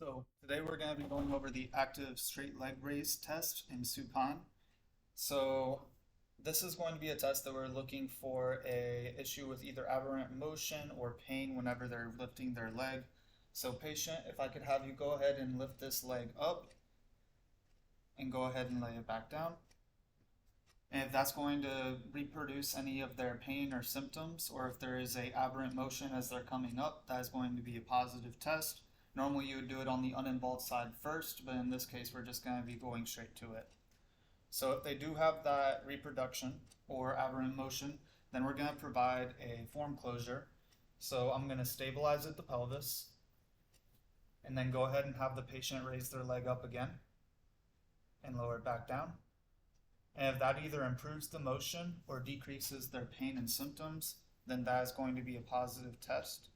So today we're going to be going over the active straight leg raise test in supine. So this is going to be a test that we're looking for a issue with either aberrant motion or pain whenever they're lifting their leg. So patient, if I could have you go ahead and lift this leg up and go ahead and lay it back down. And if that's going to reproduce any of their pain or symptoms, or if there is a aberrant motion as they're coming up, that is going to be a positive test. Normally you would do it on the uninvolved side first, but in this case we're just going to be going straight to it. So if they do have that reproduction or aberrant motion, then we're going to provide a form closure. So I'm going to stabilize at the pelvis, and then go ahead and have the patient raise their leg up again and lower it back down. And if that either improves the motion or decreases their pain and symptoms, then that is going to be a positive test.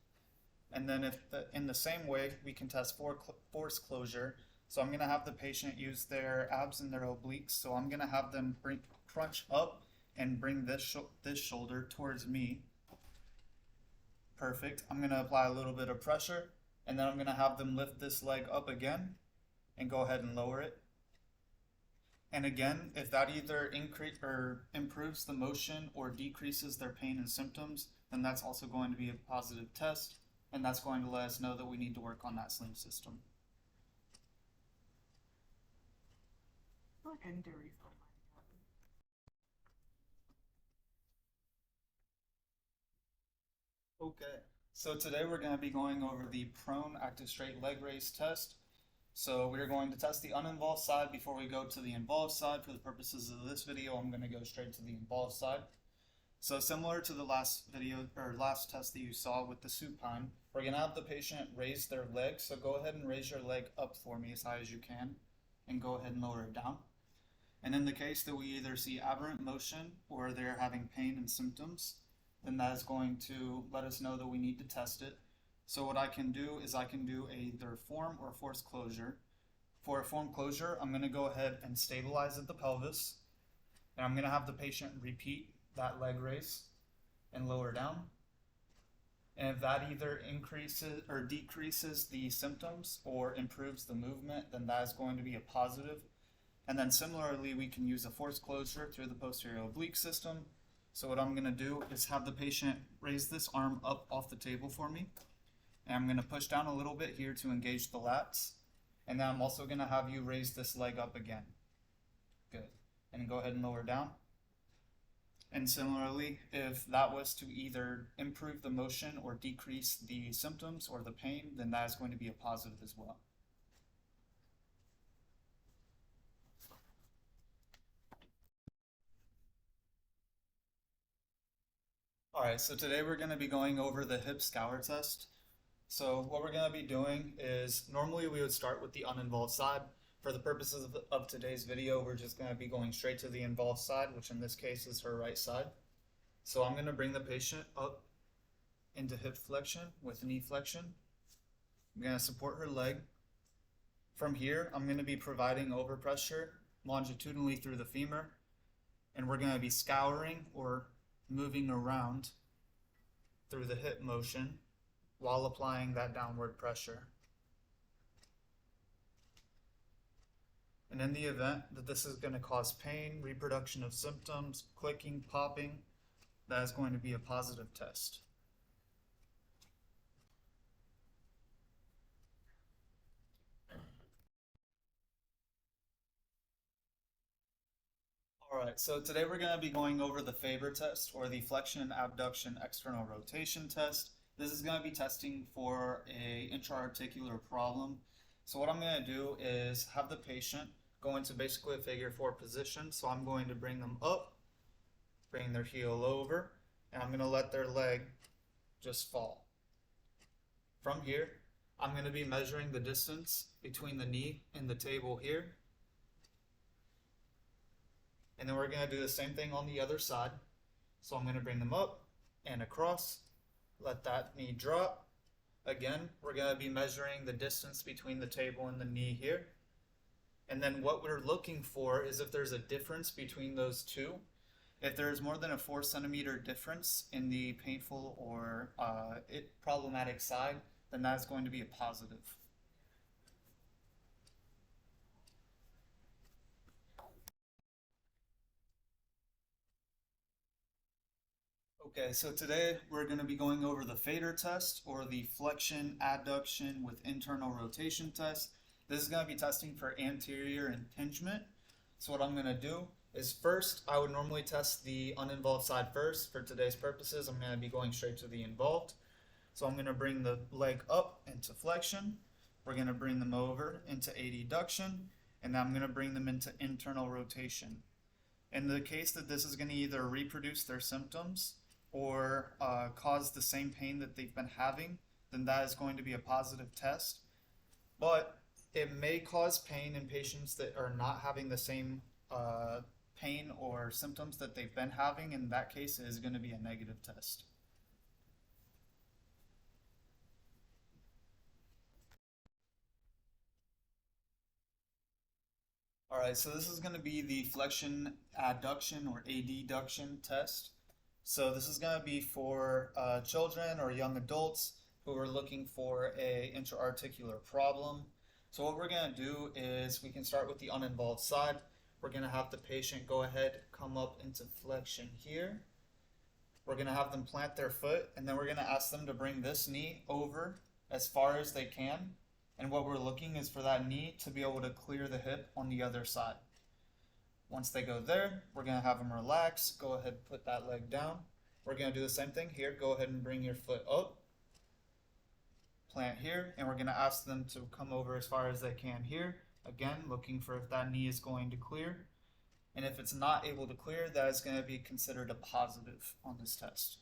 And then in the same way, we can test force closure. So I'm going to have the patient use their abs and their obliques. So I'm going to have them crunch up and bring this shoulder towards me. Perfect. I'm going to apply a little bit of pressure, and then I'm going to have them lift this leg up again and go ahead and lower it. And again, if that either improves the motion or decreases their pain and symptoms, then that's also going to be a positive test, and that's going to let us know that we need to work on that sling system. I feel like I need to refill mine. Okay, so today we're going to be going over the prone active straight leg raise test. So we're going to test the uninvolved side before we go to the involved side. For the purposes of this video, I'm going to go straight to the involved side. So similar to the last test that you saw with the supine, we're going to have the patient raise their leg. So go ahead and raise your leg up for me as high as you can, and go ahead and lower it down. And in the case that we either see aberrant motion or they're having pain and symptoms, then that is going to let us know that we need to test it. So what I can do is I can do either form or force closure. For a form closure, I'm going to go ahead and stabilize at the pelvis, and I'm going to have the patient repeat that leg raise and lower down. And if that either increases or decreases the symptoms or improves the movement, then that is going to be a positive. And then similarly, we can use a force closure through the posterior oblique system. So what I'm going to do is have the patient raise this arm up off the table for me. And I'm going to push down a little bit here to engage the lats. And then I'm also going to have you raise this leg up again. Good. And go ahead and lower down. And similarly, if that was to either improve the motion or decrease the symptoms or the pain, then that is going to be a positive as well. Alright, so today we're going to be going over the hip scour test. So what we're going to be doing is, normally we would start with the uninvolved side. For the purposes of today's video, we're just going to be going straight to the involved side, which in this case is her right side. So I'm going to bring the patient up into hip flexion with knee flexion. I'm going to support her leg. From here, I'm going to be providing overpressure longitudinally through the femur, and we're going to be scouring or moving around through the hip motion while applying that downward pressure. And in the event that this is going to cause pain, reproduction of symptoms, clicking, popping, that is going to be a positive test. Alright, so today we're going to be going over the Faber test, or the flexion abduction external rotation test. This is going to be testing for a intra-articular problem. So what I'm going to do is have the patient go into basically a figure 4 position. So I'm going to bring them up, bring their heel over, and I'm going to let their leg just fall. From here, I'm going to be measuring the distance between the knee and the table here. And then we're going to do the same thing on the other side. So I'm going to bring them up and across. Let that knee drop. Again, we're going to be measuring the distance between the table and the knee here. And then what we're looking for is if there's a difference between those two. If there's more than a 4 centimeter difference in the painful or problematic side, then that's going to be a positive. Okay, so today we're going to be going over the fader test or the flexion adduction with internal rotation test. This is going to be testing for anterior impingement. So what I'm going to do is first, I would normally test the uninvolved side first. For today's purposes, I'm going to be going straight to the involved. So I'm going to bring the leg up into flexion. We're going to bring them over into adduction, and then I'm going to bring them into internal rotation. In the case that this is going to either reproduce their symptoms or cause the same pain that they've been having, then that is going to be a positive test. But it may cause pain in patients that are not having the same pain or symptoms that they've been having. In that case, it is going to be a negative test. All right, so this is going to be the flexion adduction or adduction test. So this is going to be for children or young adults who are looking for a intra-articular problem. So what we're going to do is we can start with the uninvolved side. We're going to have the patient go ahead, come up into flexion here. We're going to have them plant their foot, and then we're going to ask them to bring this knee over as far as they can. And what we're looking is for that knee to be able to clear the hip on the other side. Once they go there, we're going to have them relax. Go ahead and put that leg down. We're going to do the same thing here. Go ahead and bring your foot up. Plant here, and we're going to ask them to come over as far as they can here. Again, looking for if that knee is going to clear. And if it's not able to clear, that is going to be considered a positive on this test.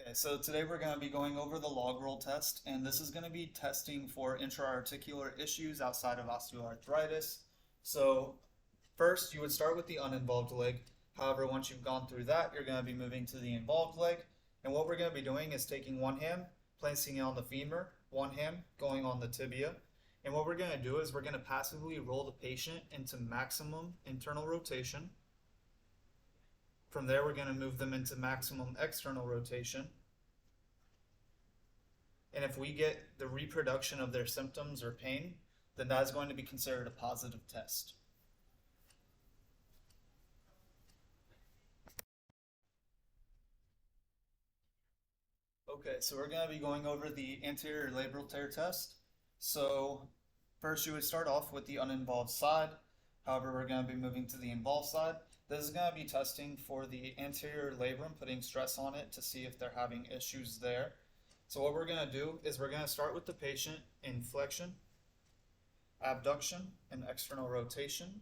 Okay, so today we're going to be going over the log roll test, and this is going to be testing for intra-articular issues outside of osteoarthritis. So first, you would start with the uninvolved leg. However, once you've gone through that, you're going to be moving to the involved leg. And what we're going to be doing is taking one hand, placing it on the femur, one hand going on the tibia. And what we're going to do is we're going to passively roll the patient into maximum internal rotation. From there, we're going to move them into maximum external rotation. And if we get the reproduction of their symptoms or pain, then that is going to be considered a positive test. Okay, so we're going to be going over the anterior labral tear test. So first you would start off with the uninvolved side. However, we're going to be moving to the involved side. This is going to be testing for the anterior labrum, putting stress on it to see if they're having issues there. So what we're going to do is we're going to start with the patient in flexion, abduction, and external rotation,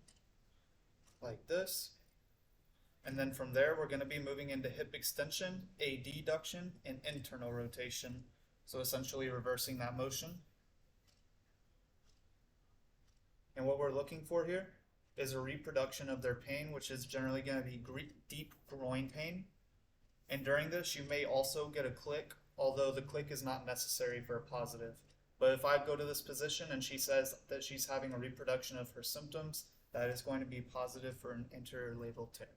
like this. And then from there, we're going to be moving into hip extension, adduction, and internal rotation. So essentially reversing that motion. And what we're looking for here is a reproduction of their pain, which is generally going to be deep groin pain. And during this, you may also get a click, although the click is not necessary for a positive. But if I go to this position and she says that she's having a reproduction of her symptoms, that is going to be positive for an anterior labral tear.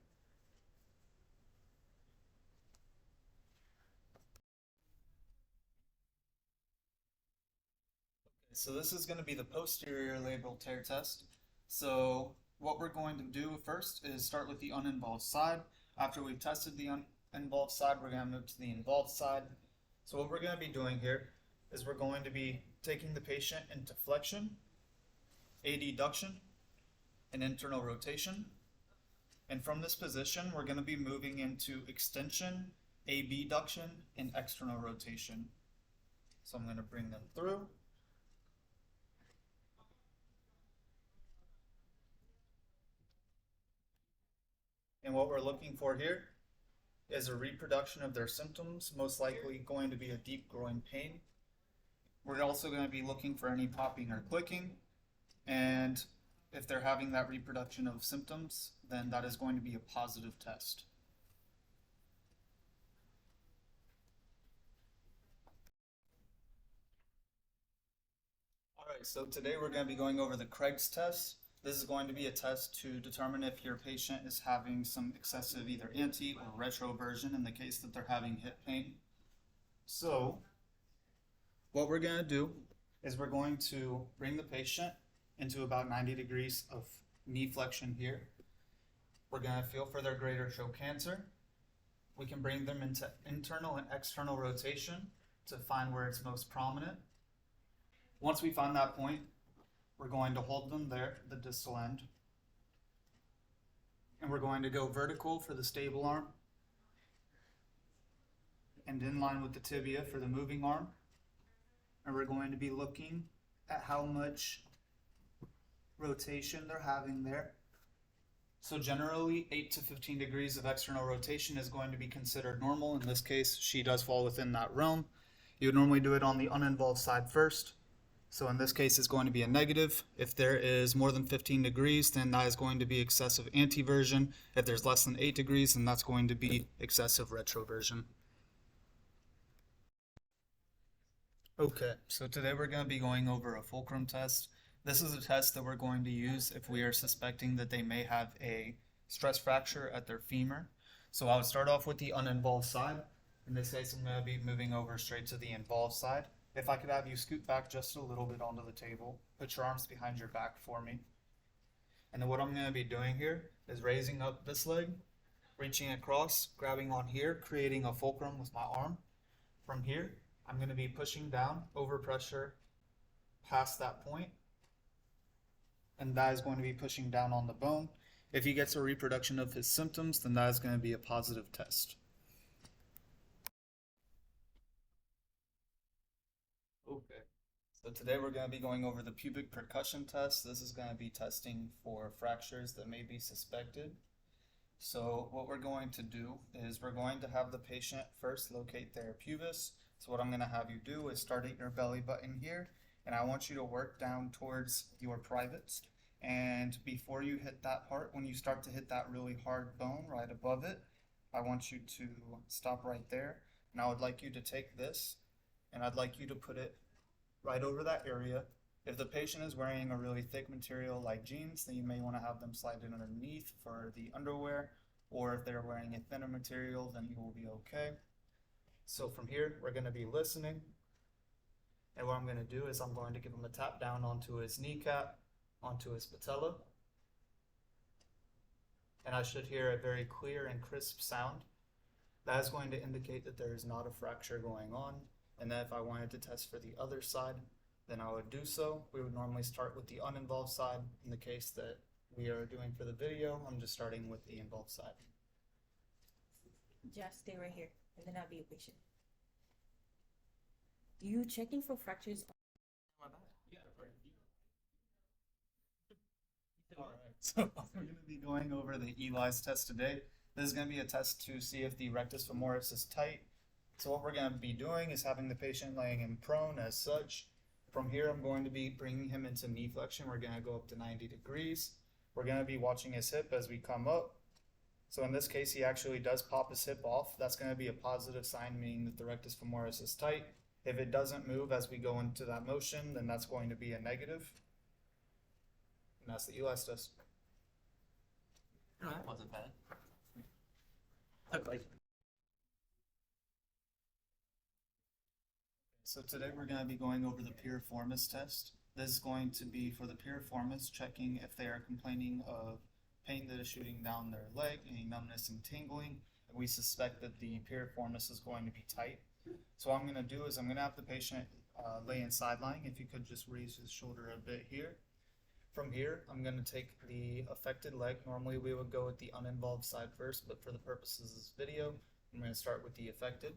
So this is going to be the posterior labral tear test. So what we're going to do first is start with the uninvolved side. After we've tested the uninvolved side, we're going to move to the involved side. So what we're going to be doing here is we're going to be taking the patient into flexion, adduction, and internal rotation. And from this position, we're going to be moving into extension, abduction, and external rotation. So I'm going to bring them through. And what we're looking for here is a reproduction of their symptoms, most likely going to be a deep groin pain. We're also going to be looking for any popping or clicking. And if they're having that reproduction of symptoms, then that is going to be a positive test. All right, so today we're going to be going over the Craig's test. This is going to be a test to determine if your patient is having some excessive either anti or retroversion in the case that they're having hip pain. So what we're going to do is we're going to bring the patient into about 90 degrees of knee flexion here. We're gonna feel for their greater trochanter. We can bring them into internal and external rotation to find where it's most prominent. Once we find that point, we're going to hold them there, the distal end. And we're going to go vertical for the stable arm and in line with the tibia for the moving arm. And we're going to be looking at how much rotation they're having there. So generally 8 to 15 degrees of external rotation is going to be considered normal. In this case, she does fall within that realm. You would normally do it on the uninvolved side first. So in this case, it's going to be a negative. If there is more than 15 degrees, then that is going to be excessive anteversion. If there's less than 8 degrees, then that's going to be excessive retroversion. Okay, so today we're going to be going over a fulcrum test. This is a test that we're going to use if we are suspecting that they may have a stress fracture at their femur. So I would start off with the uninvolved side. In this case, I'm going to be moving over straight to the involved side. If I could have you scoot back just a little bit onto the table, put your arms behind your back for me. And then what I'm going to be doing here is raising up this leg, reaching across, grabbing on here, creating a fulcrum with my arm. From here, I'm going to be pushing down over pressure past that point, and that is going to be pushing down on the bone. If he gets a reproduction of his symptoms, then that is going to be a positive test. Okay, so today we're going to be going over the pubic percussion test. This is going to be testing for fractures that may be suspected. So what we're going to do is we're going to have the patient first locate their pubis. So what I'm going to have you do is start at your belly button here, and I want you to work down towards your privates. And before you hit that part, when you start to hit that really hard bone right above it, I want you to stop right there. And I would like you to take this, and I'd like you to put it right over that area. If the patient is wearing a really thick material like jeans, then you may want to have them slide it underneath for the underwear, or if they're wearing a thinner material, then you will be okay. So from here, we're going to be listening, and what I'm going to do is I'm going to give him a tap down onto his kneecap, onto his patella, and I should hear a very clear and crisp sound. That is going to indicate that there is not a fracture going on. And then if I wanted to test for the other side, then I would do so. We would normally start with the uninvolved side. In the case that we are doing for the video, I'm just starting with the involved side. Just stay right here, and then I'll be a patient. You checking for fractures? Alright, so we're going to be going over the Eli's test today. This is going to be a test to see if the rectus femoris is tight. So what we're going to be doing is having the patient laying in prone as such. From here, I'm going to be bringing him into knee flexion. We're going to go up to 90 degrees. We're going to be watching his hip as we come up. So in this case, he actually does pop his hip off. That's going to be a positive sign, meaning that the rectus femoris is tight. If it doesn't move as we go into that motion, then that's going to be a negative. And that's the Eli's test. No, that wasn't bad. So today we're going to be going over the piriformis test. This is going to be for the piriformis, checking if they are complaining of pain that is shooting down their leg, any numbness and tingling. And we suspect that the piriformis is going to be tight. So what I'm going to do is I'm going to have the patient lay in side lying. If you could just raise his shoulder a bit here. From here, I'm going to take the affected leg. Normally we would go with the uninvolved side first, but for the purposes of this video, I'm going to start with the affected.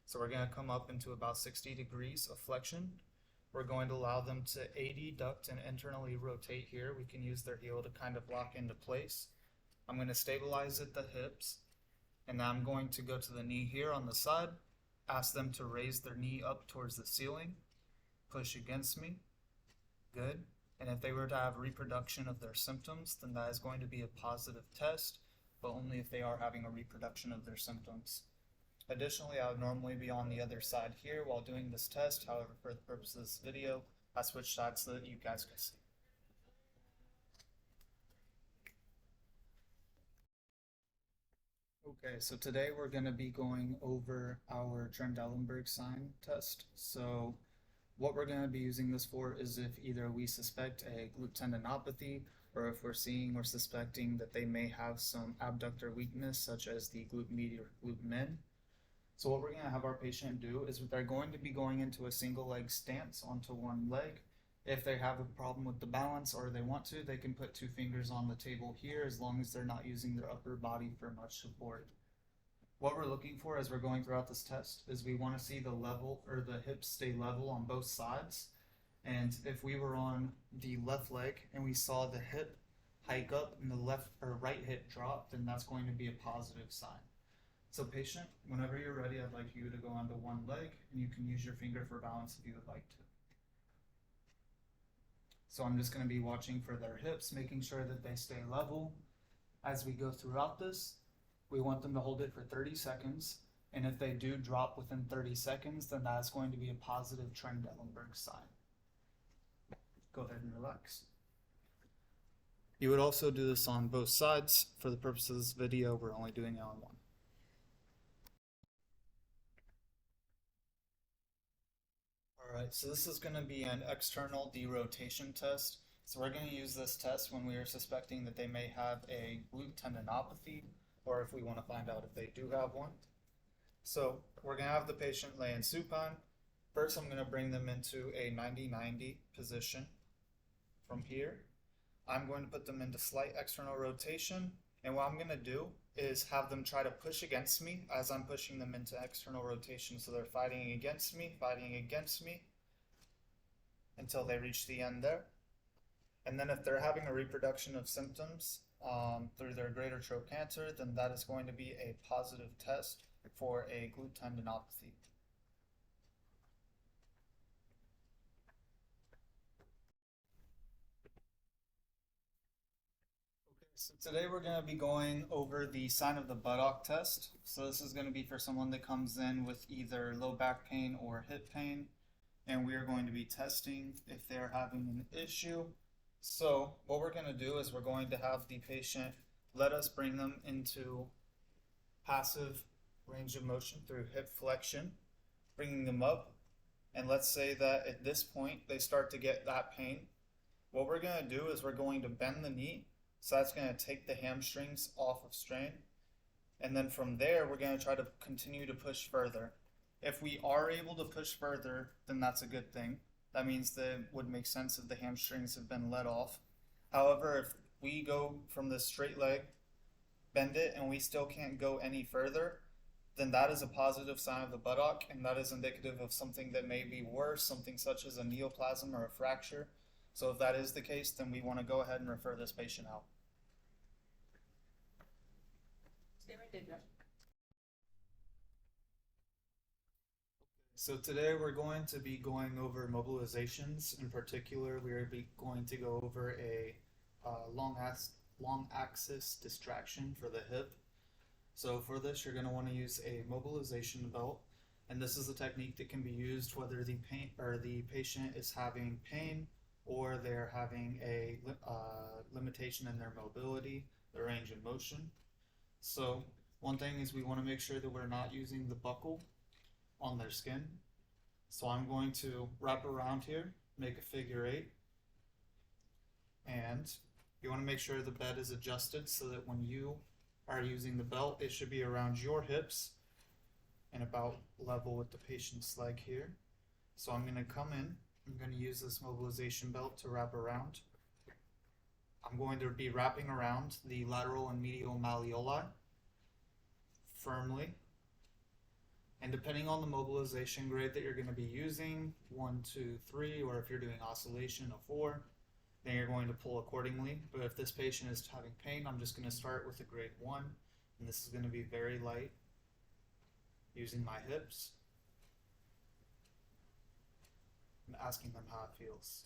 So we're going to come up into about 60 degrees of flexion. We're going to allow them to adduct and internally rotate here. We can use their heel to kind of lock into place. I'm going to stabilize at the hips, and now I'm going to go to the knee here on the side, ask them to raise their knee up towards the ceiling, push against me. Good. And if they were to have reproduction of their symptoms, then that is going to be a positive test, but only if they are having a reproduction of their symptoms. Additionally, I would normally be on the other side here while doing this test. However, for the purpose of this video, I switched sides so that you guys can see. Okay, so today we're going to be going over our Trendelenburg sign test. So What we're going to be using this for is if either we suspect a glute tendinopathy or if we're seeing or suspecting that they may have some abductor weakness such as the glute med or glute min. So what we're going to have our patient do is they're going to be going into a single leg stance onto one leg. If they have a problem with the balance or they want to, they can put 2 fingers on the table here as long as they're not using their upper body for much support. What we're looking for as we're going throughout this test is we want to see the level or the hips stay level on both sides. And if we were on the left leg and we saw the hip hike up and the left or right hip drop, then that's going to be a positive sign. So patient, whenever you're ready, I'd like you to go onto one leg and you can use your finger for balance if you would like to. So I'm just going to be watching for their hips, making sure that they stay level. As we go throughout this, we want them to hold it for 30 seconds. And if they do drop within 30 seconds, then that's going to be a positive Trendelenburg sign. Go ahead and relax. You would also do this on both sides. For the purpose of this video, we're only doing it on one. Alright, so this is going to be an external derotation test. So we're going to use this test when we are suspecting that they may have a glute tendinopathy, or if we want to find out if they do have one. So we're going to have the patient lay in supine. First, I'm going to bring them into a 90-90 position. From here, I'm going to put them into slight external rotation, and what I'm going to do is have them try to push against me as I'm pushing them into external rotation. So they're fighting against me until they reach the end there. And then if they're having a reproduction of symptoms through their greater trochanter, then that is going to be a positive test for a glute tendinopathy. So today we're going to be going over the sign of the buttock test. So this is going to be for someone that comes in with either low back pain or hip pain. And we are going to be testing if they're having an issue. So what we're going to do is we're going to have the patient let us bring them into passive range of motion through hip flexion, bringing them up. And let's say that at this point they start to get that pain. What we're going to do is we're going to bend the knee. So that's going to take the hamstrings off of strain. And then from there, we're going to try to continue to push further. If we are able to push further, then that's a good thing. That means that it would make sense if the hamstrings have been let off. However, if we go from the straight leg, bend it, and we still can't go any further, then that is a positive sign of the buttock, and that is indicative of something that may be worse, something such as a neoplasm or a fracture. So if that is the case, then we want to go ahead and refer this patient out. Stay right there, Josh. So today we're going to be going over mobilizations. In particular, we are going to go over a long axis distraction for the hip. So for this, you're going to want to use a mobilization belt, and this is a technique that can be used whether the patient is having pain or they're having a limitation in their mobility, their range of motion. So one thing is we want to make sure that we're not using the buckle on their skin. So I'm going to wrap around here, make a figure 8, and you want to make sure the bed is adjusted so that when you are using the belt, it should be around your hips and about level with the patient's leg here. So I'm going to come in, I'm going to use this mobilization belt to wrap around. I'm going to be wrapping around the lateral and medial malleoli firmly. And depending on the mobilization grade that you're going to be using, 1, 2, 3, or if you're doing oscillation, a 4, then you're going to pull accordingly. But if this patient is having pain, I'm just going to start with a grade 1, and this is going to be very light, using my hips, and asking them how it feels.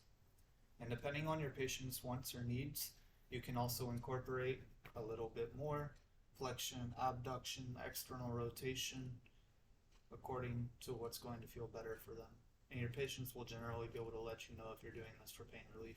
And depending on your patient's wants or needs, you can also incorporate a little bit more flexion, abduction, external rotation, according to what's going to feel better for them. And your patients will generally be able to let you know if you're doing this for pain relief.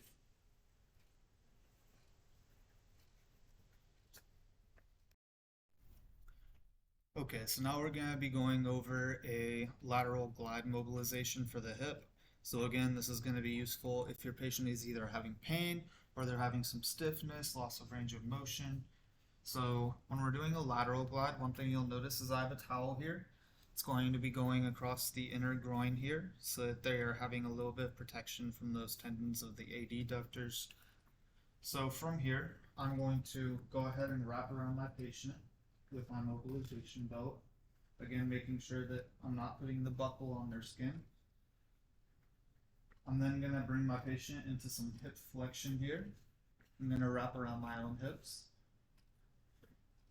Okay, so now we're going to be going over a lateral glide mobilization for the hip. So again, this is going to be useful if your patient is either having pain or they're having some stiffness, loss of range of motion. So when we're doing a lateral glide, one thing you'll notice is I have a towel here. It's going to be going across the inner groin here so that they're having a little bit of protection from those tendons of the adductors. So from here, I'm going to go ahead and wrap around my patient with my mobilization belt. Again, making sure that I'm not putting the buckle on their skin. I'm then going to bring my patient into some hip flexion here. I'm going to wrap around my own hips.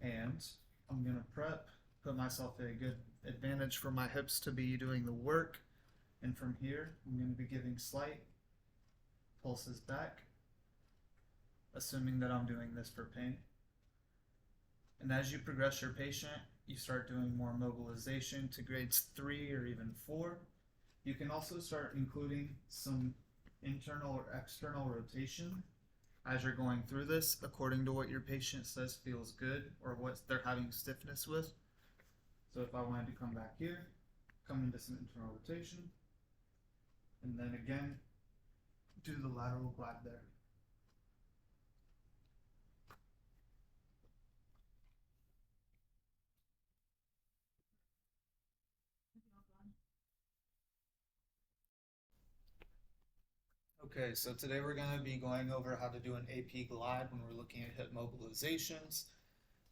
And I'm going to put myself at a good advantage for my hips to be doing the work. And from here, I'm going to be giving slight pulses back, assuming that I'm doing this for pain. And as you progress your patient, you start doing more mobilization to grades 3 or even 4. You can also start including some internal or external rotation as you're going through this, according to what your patient says feels good or what they're having stiffness with. So if I wanted to come back here, come into some internal rotation, and then again, do the lateral glide there. Okay, so today we're going to be going over how to do an AP glide when we're looking at hip mobilizations.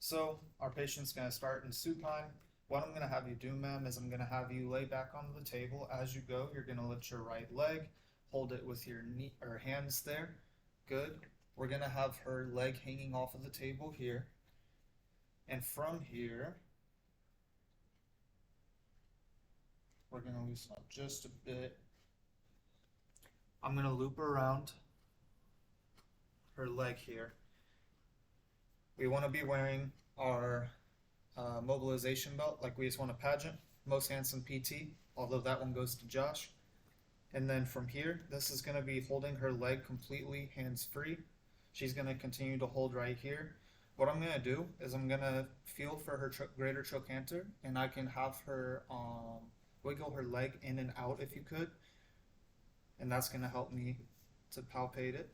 So our patient's going to start in supine. What I'm going to have you do, ma'am, is I'm going to have you lay back on the table. As you go, you're going to lift your right leg, hold it with your knee or hands there. Good. We're going to have her leg hanging off of the table here. And from here, we're going to loosen up just a bit. I'm going to loop around her leg here. We want to be wearing our mobilization belt like we just won a pageant, Most Handsome PT, although that one goes to Josh. And then from here, this is going to be holding her leg completely hands-free. She's going to continue to hold right here. What I'm going to do is I'm going to feel for her greater trochanter, and I can have her wiggle her leg in and out if you could. And that's going to help me to palpate it.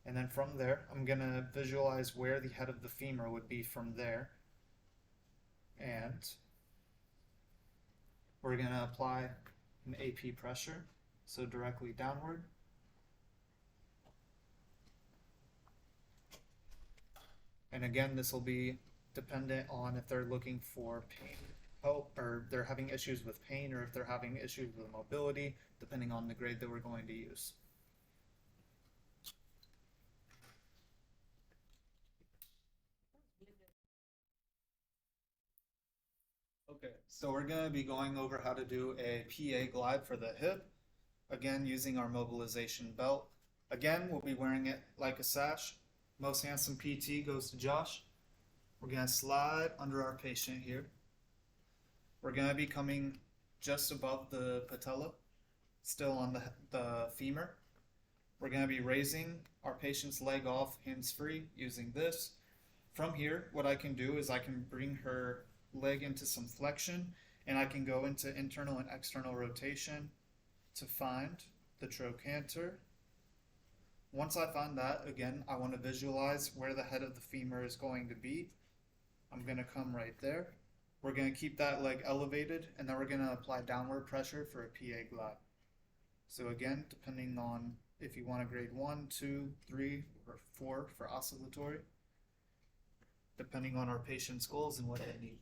And then from there, I'm going to visualize where the head of the femur would be from there. And we're going to apply an AP pressure, so directly downward. And again, this will be dependent on if they're looking for pain help, or they're having issues with pain, or if they're having issues with mobility, depending on the grade that we're going to use. Okay, so we're going to be going over how to do a PA glide for the hip, again using our mobilization belt. Again, we'll be wearing it like a sash. Most Handsome PT goes to Josh. We're going to slide under our patient here. We're going to be coming just above the patella, still on the femur. We're going to be raising our patient's leg off hands-free using this. From here, what I can do is I can bring her leg into some flexion, and I can go into internal and external rotation to find the trochanter. Once I find that, again, I want to visualize where the head of the femur is going to be. I'm going to come right there. We're going to keep that leg elevated, and then we're going to apply downward pressure for a PA glide. So again, depending on if you want a grade 1, 2, 3, or 4 for oscillatory, depending on our patient's goals and what they need.